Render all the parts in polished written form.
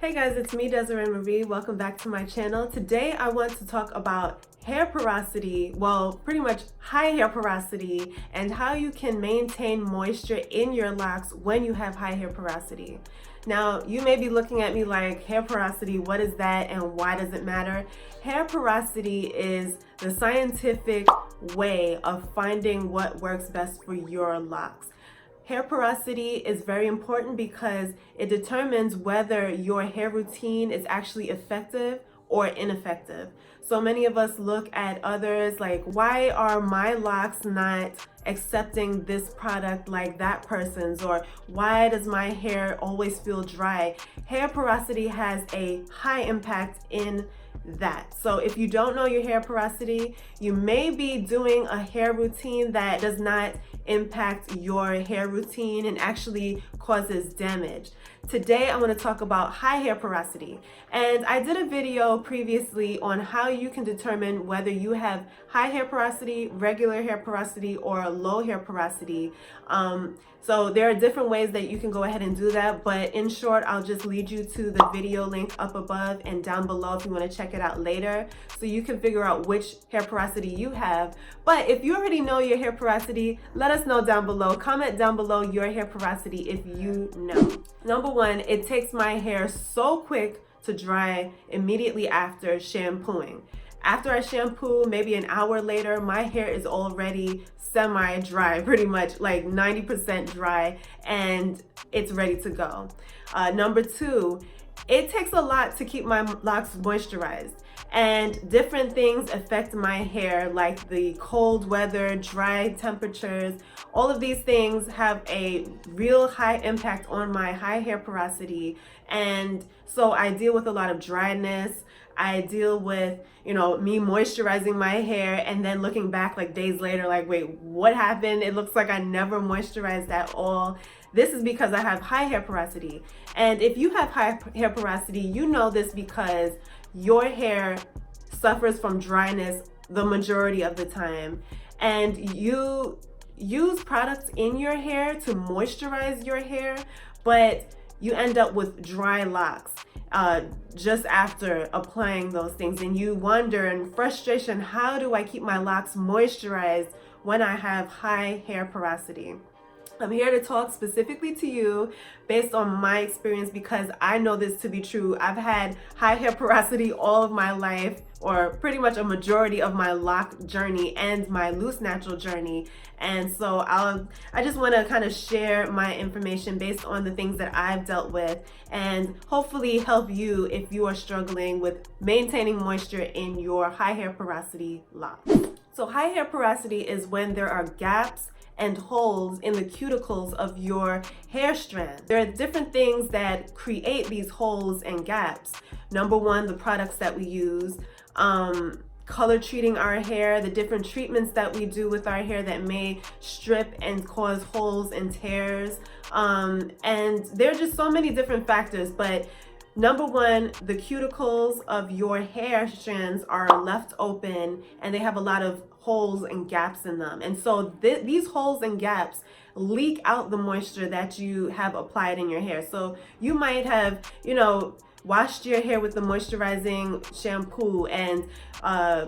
Hey guys, it's me, Desiree Marie. Welcome back to my channel. Today I want to talk about hair porosity, well, pretty much high hair porosity, and how you can maintain moisture in your locks when you have high hair porosity. Now, you may be looking at me like, hair porosity, what is that and why does it matter? Hair porosity is the scientific way of finding what works best for your locks. Hair porosity is very important because it determines whether your hair routine is actually effective or ineffective. So many of us look at others like, why are my locks not accepting this product like that person's, or why does my hair always feel dry? Hair porosity has a high impact in that. So if you don't know your hair porosity, you may be doing a hair routine that does not impact your hair routine and actually causes damage. Today I want to talk about high hair porosity, and I did a video previously on how you can determine whether you have high hair porosity, regular hair porosity, or low hair porosity. So there are different ways that you can go ahead and do that, but in short, I'll just lead you to the video link up above and down below if you want to check it out later, so you can figure out which hair porosity you have. But if you already know your hair porosity, let us know down below. Comment down below your hair porosity if you know. Number one, it takes my hair so quick to dry immediately after shampooing. After I shampoo, maybe an hour later, my hair is already semi-dry, pretty much like 90% dry, and it's ready to go. Number two, it takes a lot to keep my locks moisturized, and different things affect my hair, like the cold weather, dry temperatures. All of these things have a real high impact on my high hair porosity, and so I deal with a lot of dryness. I deal with, me moisturizing my hair and then looking back like days later, like, wait, what happened? It looks like I never moisturized at all. This is because I have high hair porosity. And if you have high hair porosity, you know this because your hair suffers from dryness the majority of the time. And you use products in your hair to moisturize your hair, but you end up with dry locks just after applying those things, and you wonder in frustration, how do I keep my locks moisturized when I have high hair porosity? I'm here to talk specifically to you based on my experience because I know this to be true. I've had high hair porosity all of my life, or pretty much a majority of my lock journey and my loose natural journey. And so I just want to kind of share my information based on the things that I've dealt with, and hopefully help you if you are struggling with maintaining moisture in your high hair porosity locks. So high hair porosity is when there are gaps and holes in the cuticles of your hair strand. There are different things that create these holes and gaps. Number one, the products that we use, color treating our hair, the different treatments that we do with our hair that may strip and cause holes and tears. And there are just so many different factors, but number one, the cuticles of your hair strands are left open and they have a lot of holes and gaps in them. And so these holes and gaps leak out the moisture that you have applied in your hair. So you might have, washed your hair with the moisturizing shampoo and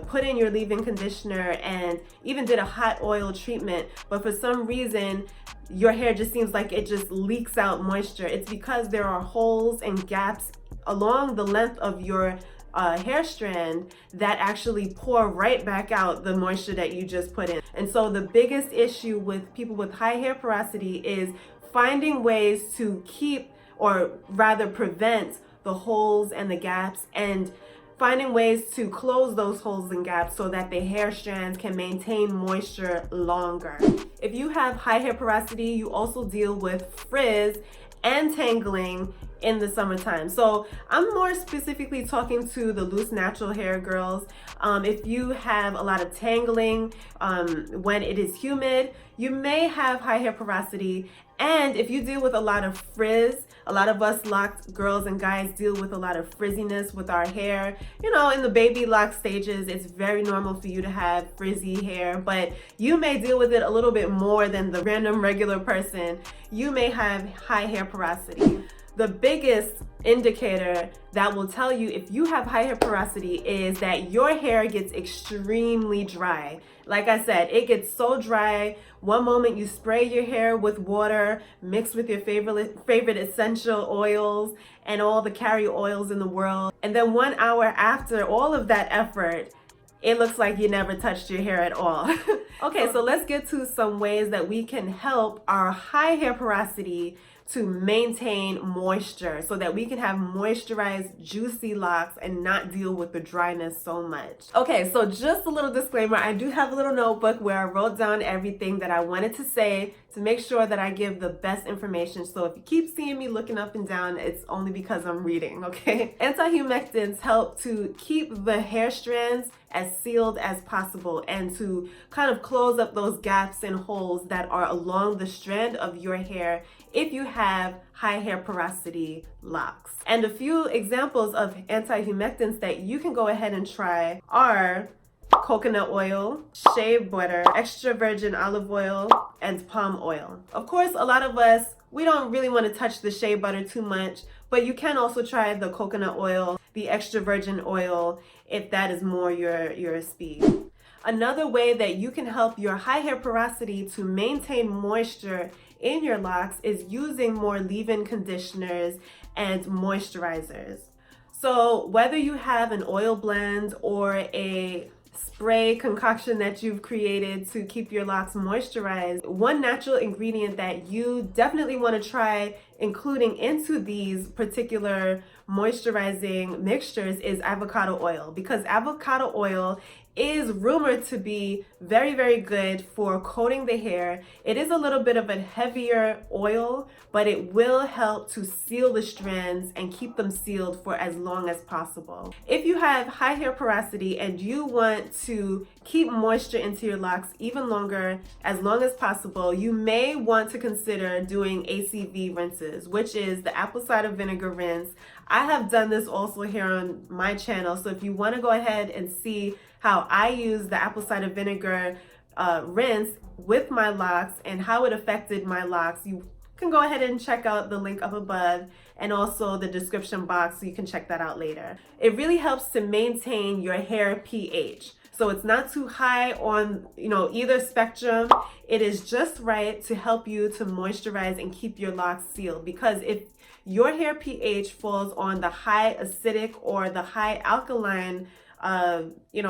put in your leave-in conditioner and even did a hot oil treatment, but for some reason your hair just seems like it just leaks out moisture. It's because there are holes and gaps along the length of your hair strand that actually pour right back out the moisture that you just put in. And so the biggest issue with people with high hair porosity is finding ways to keep, or rather prevent, the holes and the gaps, and finding ways to close those holes and gaps so that the hair strands can maintain moisture longer. If you have high hair porosity, you also deal with frizz and tangling in the summertime. So I'm more specifically talking to the loose natural hair girls. If you have a lot of tangling when it is humid, you may have high hair porosity. And if you deal with a lot of frizz, a lot of us locked girls and guys deal with a lot of frizziness with our hair. In the baby lock stages, it's very normal for you to have frizzy hair, but you may deal with it a little bit more than the random regular person. You may have high hair porosity. The biggest indicator that will tell you if you have high hair porosity is that your hair gets extremely dry. Like I said, it gets so dry. One moment you spray your hair with water mixed with your favorite essential oils and all the carrier oils in the world. And then 1 hour after all of that effort, it looks like you never touched your hair at all. Okay, so let's get to some ways that we can help our high hair porosity to maintain moisture so that we can have moisturized, juicy locks and not deal with the dryness so much. Okay, so just a little disclaimer, I do have a little notebook where I wrote down everything that I wanted to say to make sure that I give the best information. So if you keep seeing me looking up and down, it's only because I'm reading, okay? Anti-humectants help to keep the hair strands as sealed as possible and to kind of close up those gaps and holes that are along the strand of your hair if you have high hair porosity locks. And a few examples of anti-humectants that you can go ahead and try are coconut oil, shea butter, extra virgin olive oil, and palm oil. Of course, a lot of us, we don't really want to touch the shea butter too much, but you can also try the coconut oil, the extra virgin oil, if that is more your speed. Another way that you can help your high hair porosity to maintain moisture in your locks is using more leave-in conditioners and moisturizers. So whether you have an oil blend or a spray concoction that you've created to keep your locks moisturized, one natural ingredient that you definitely want to try including into these particular moisturizing mixtures is avocado oil, because avocado oil is rumored to be very, very good for coating the hair. It is a little bit of a heavier oil, but it will help to seal the strands and keep them sealed for as long as possible. If you have high hair porosity and you want to keep moisture into your locks even longer, as long as possible, you may want to consider doing ACV rinses, which is the apple cider vinegar rinse. I have done this also here on my channel, so if you want to go ahead and see how I use the apple cider vinegar rinse with my locks and how it affected my locks, you can go ahead and check out the link up above and also the description box, so you can check that out later. It really helps to maintain your hair pH. So it's not too high on, either spectrum. It is just right to help you to moisturize and keep your locks sealed, because if your hair pH falls on the high acidic or the high alkaline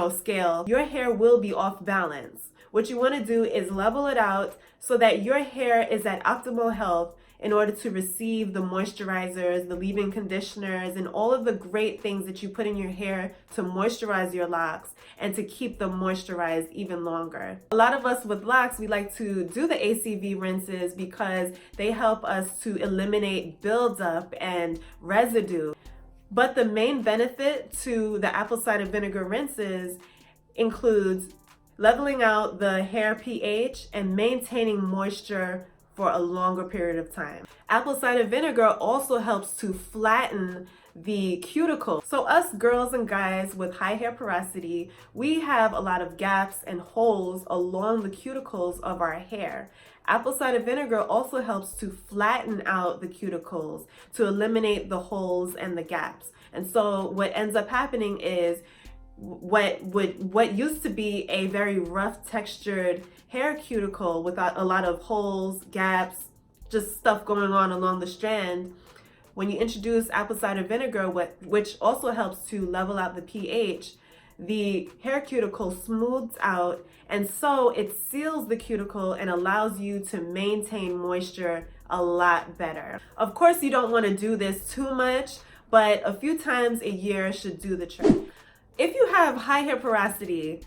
scale, your hair will be off balance. What you want to do is level it out so that your hair is at optimal health in order to receive the moisturizers, the leave-in conditioners, and all of the great things that you put in your hair to moisturize your locks and to keep them moisturized even longer. A lot of us with locks, we like to do the ACV rinses because they help us to eliminate buildup and residue. But the main benefit to the apple cider vinegar rinses includes leveling out the hair pH and maintaining moisture for a longer period of time. Apple cider vinegar also helps to flatten the cuticle. So us girls and guys with high hair porosity, we have a lot of gaps and holes along the cuticles of our hair. Apple cider vinegar also helps to flatten out the cuticles, to eliminate the holes and the gaps. And so what ends up happening is what used to be a very rough textured hair cuticle without a lot of holes, gaps, just stuff going on along the strand, when you introduce apple cider vinegar, which also helps to level out the pH, the hair cuticle smooths out, and so it seals the cuticle and allows you to maintain moisture a lot better. Of course, you don't want to do this too much, but a few times a year should do the trick. If you have high hair porosity,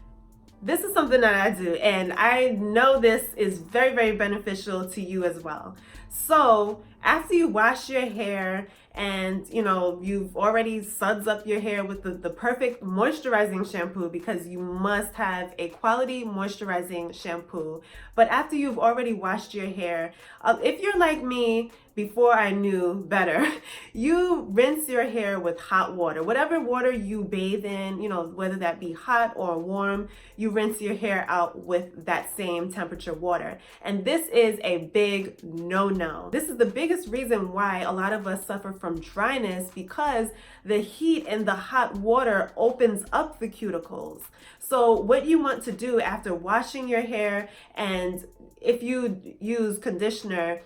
this is something that I do, and I know this is very, very beneficial to you as well. So after you wash your hair and you've already suds up your hair with the perfect moisturizing shampoo, because you must have a quality moisturizing shampoo. But after you've already washed your hair, if you're like me, before I knew better, you rinse your hair with hot water. Whatever water you bathe in, whether that be hot or warm, you rinse your hair out with that same temperature water. And this is a big no-no. This is the biggest reason why a lot of us suffer from dryness, because the heat in the hot water opens up the cuticles. So what you want to do after washing your hair, and if you use conditioner,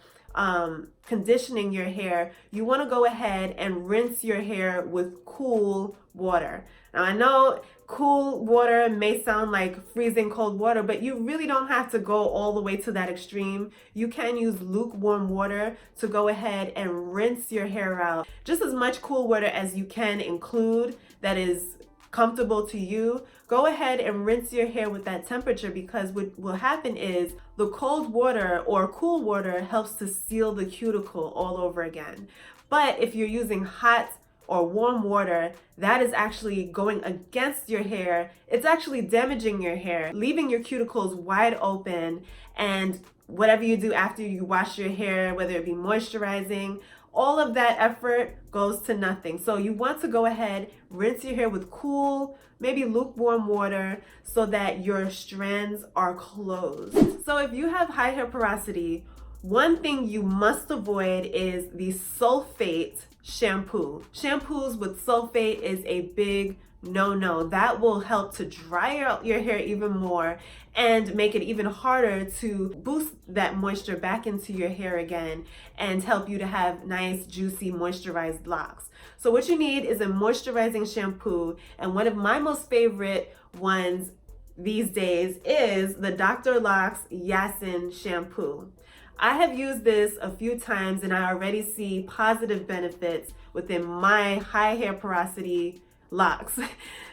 conditioning your hair, you want to go ahead and rinse your hair with cool water. Now I know cool water may sound like freezing cold water, but you really don't have to go all the way to that extreme. You can use lukewarm water to go ahead and rinse your hair out. Just as much cool water as you can include that is comfortable to you. Go ahead and rinse your hair with that temperature, because what will happen is the cold water or cool water helps to seal the cuticle all over again. But if you're using hot or warm water, that is actually going against your hair. It's actually damaging your hair, leaving your cuticles wide open, and whatever you do after you wash your hair, whether it be moisturizing, all of that effort goes to nothing. So you want to go ahead, rinse your hair with cool, maybe lukewarm water, so that your strands are closed. So if you have high hair porosity, one thing you must avoid is the sulfate shampoo. Shampoos with sulfate is a big no-no. That will help to dry out your hair even more and make it even harder to boost that moisture back into your hair again and help you to have nice, juicy, moisturized locks. So what you need is a moisturizing shampoo, and one of my most favorite ones these days is the Dr. Locs Yasin shampoo. I have used this a few times and I already see positive benefits within my high hair porosity locks.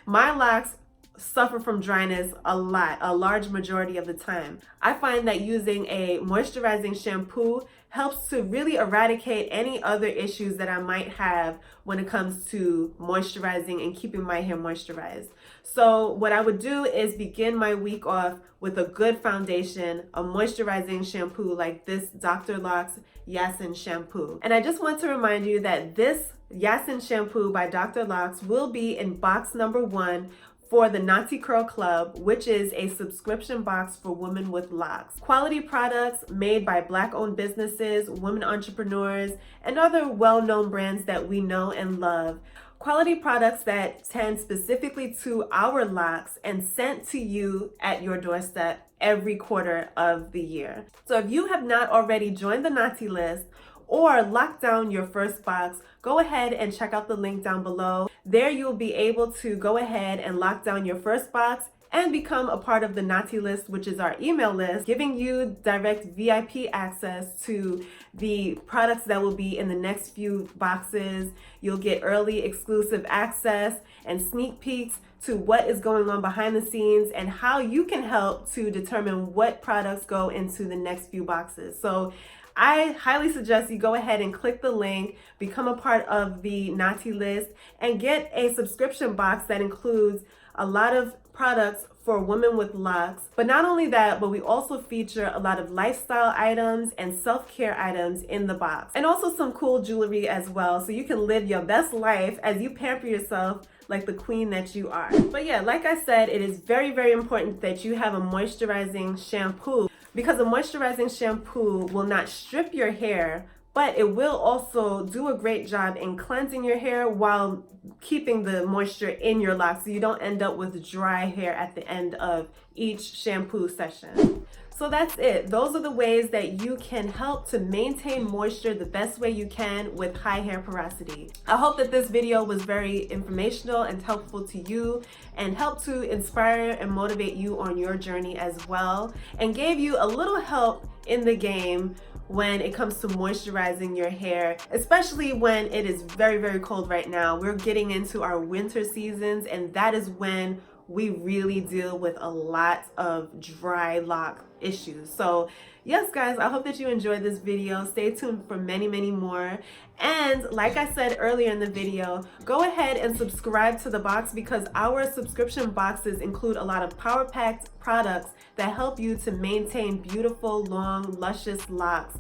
My locks suffer from dryness a large majority of the time. I find that using a moisturizing shampoo helps to really eradicate any other issues that I might have when it comes to moisturizing and keeping my hair moisturized. So what I would do is begin my week off with a good foundation, a moisturizing shampoo like this Dr. Locs Yasin shampoo. And I just want to remind you that this Yasin shampoo by Dr. Locs will be in box number 1 for the Naughty Curl Club, which is a subscription box for women with locks. Quality products made by Black-owned businesses, women entrepreneurs, and other well-known brands that we know and love. Quality products that tend specifically to our locks and sent to you at your doorstep every quarter of the year. So if you have not already joined the Naughty list or locked down your first box, go ahead and check out the link down below. There you'll be able to go ahead and lock down your first box and become a part of the Naughty list, which is our email list, giving you direct VIP access to the products that will be in the next few boxes. You'll get early exclusive access and sneak peeks to what is going on behind the scenes and how you can help to determine what products go into the next few boxes. So I highly suggest you go ahead and click the link, become a part of the Naughty list, and get a subscription box that includes a lot of products for women with locks. But not only that, but we also feature a lot of lifestyle items and self-care items in the box, and also some cool jewelry as well, so you can live your best life as you pamper yourself like the queen that you are. But yeah, like I said, it is very, very important that you have a moisturizing shampoo, because a moisturizing shampoo will not strip your hair, but it will also do a great job in cleansing your hair while keeping the moisture in your locks, so you don't end up with dry hair at the end of each shampoo session. So that's it. Those are the ways that you can help to maintain moisture the best way you can with high hair porosity. I hope that this video was very informational and helpful to you and helped to inspire and motivate you on your journey as well, and gave you a little help in the game when it comes to moisturizing your hair, especially when it is very, very cold right now. We're getting into our winter seasons, and that is when we really deal with a lot of dry lock issues. So yes guys, I hope that you enjoyed this video. Stay tuned for many, many more. And like I said earlier in the video, go ahead and subscribe to the box because our subscription boxes include a lot of power-packed products that help you to maintain beautiful, long, luscious locks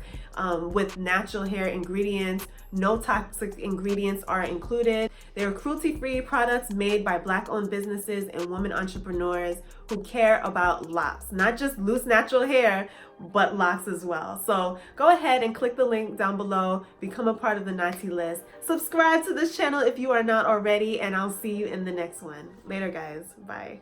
with natural hair ingredients. No toxic ingredients are included. They're cruelty-free products made by Black-owned businesses and women entrepreneurs who care about locks, not just loose natural hair, but locks as well. So go ahead and click the link down below, become a part of the Naughty list, subscribe to this channel if you are not already, and I'll see you in the next one. Later guys, bye.